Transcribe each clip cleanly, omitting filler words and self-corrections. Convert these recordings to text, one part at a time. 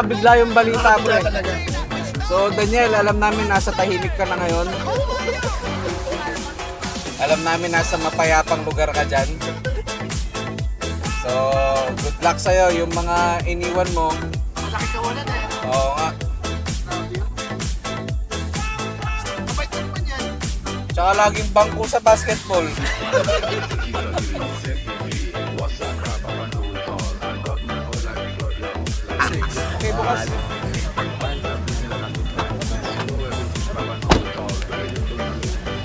nakakabigla yung balita mo eh. So Daniel, alam namin nasa tahimik ka na ngayon. Alam namin nasa mapayapang lugar ka dyan. So, good luck sa'yo. Yung mga iniwan mo. Malaki kawalan eh. Oo nga. Kapait ka naman yan. Tsaka laging bangko sa basketball. Okay, bukas.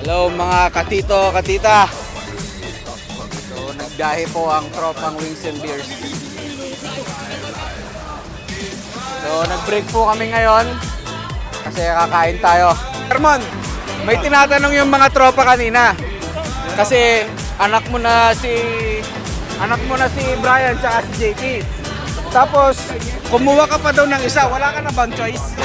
Hello mga katito, katita. So, nagbiyahe po ang tropang Wings and Beers. So, nag-break po kami ngayon kasi kakain tayo. Hermon, may tinatanong yung mga tropa kanina. Kasi anak mo na si Brian tsaka si JP. Tapos, kumuha ka pa daw ng isa, wala ka na bang choice?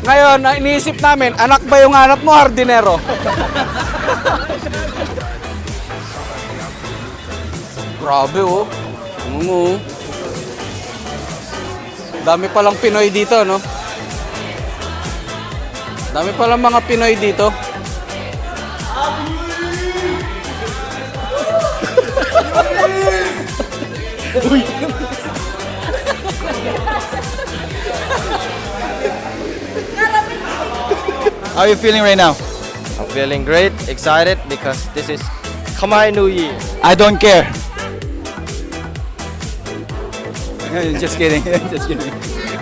Ngayon, iniisip namin, anak ba yung hanap mo, hardinero? Grabe oh. Dami palang Pinoy dito, no? Dami palang mga Pinoy dito. How are you feeling right now? I'm feeling great, excited because this is Khmer New Year. I don't care. Just kidding. Just kidding.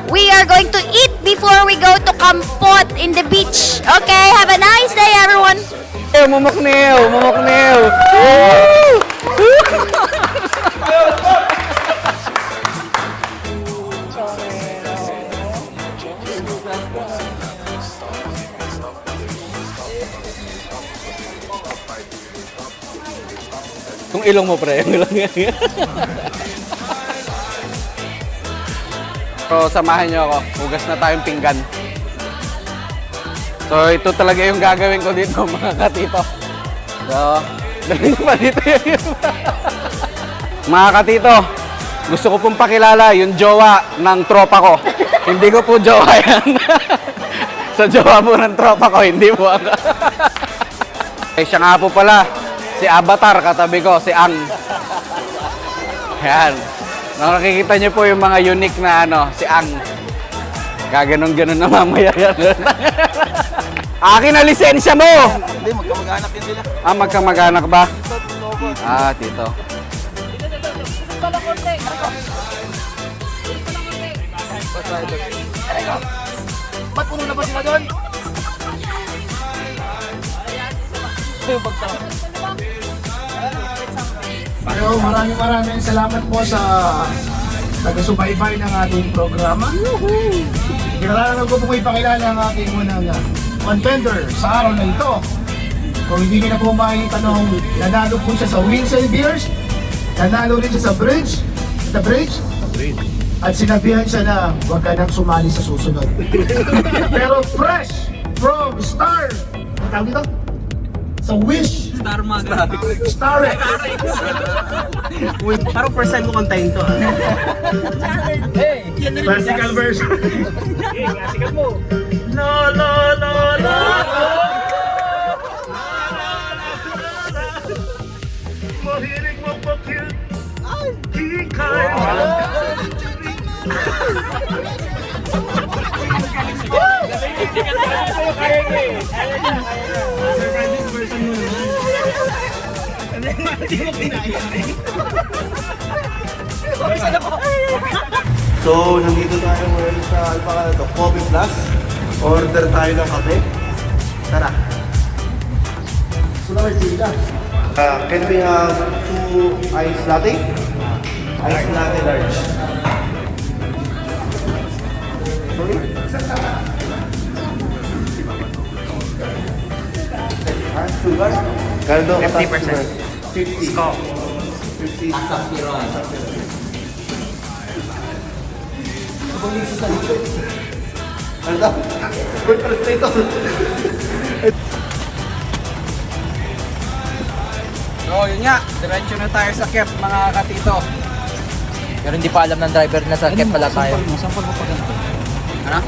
We are going to eat before we go to Kampot in the beach. Okay, have a nice day, everyone. Mumuknew! Kung ilong mo pre, yung ilong yan. So, samahan niyo ako. Hugas na tayong pinggan. So, ito talaga yung gagawin ko dito, mga katito. So, dali pa dito yun. Mga katito, gusto ko pong pakilala yung jowa ng tropa ko. Hindi ko po jowa yan. Sa jowa po ng tropa ko, hindi po ako. Eh, siya nga po pala, si Avatar, katabi ko, si Ang. Yan. Nakikita niyo po yung mga unique na si Ang. Gaganon-ganon na mamaya yan. Akin na lisensya mo! Hindi, magkamag-anak yun sila. Ah, magkamag-anak ba? Ah, tito. Ba't puno na ba sila doon? Pero maraming salamat po sa taga-subaybay ng ating programa. Kinalanan ko po ipakilala ang ating unang contender sa araw na ito. Kung hindi niyo na po maitanong, nanalo po siya sa Wings and Beers, nanalo rin siya sa bridge, at sinabihan siya na huwag ka nang sumali sa susunod. Pero fresh from Star, ang tawag dito? Sa Wish. Star X. Parang first time ko kantayin to. Classical version. Classical mo. La la la la. Mahilig mo pakil. Hikay. Surprise version mo naman. Hindi mo kinaya. So, nandito tayo ngayon sa Coffee Plus. Order tayo ng kape. Tara. Can we have 2 ice latte? Ice latte large. Sorry? Sugar? Kaldo, 50%. 50. Skull. 50. Ano daw? Good frustrator. So, yun nga. Diretso na tayo sa Kep, mga katito. Pero hindi pa alam ng driver na sa Kep pala tayo. Ano?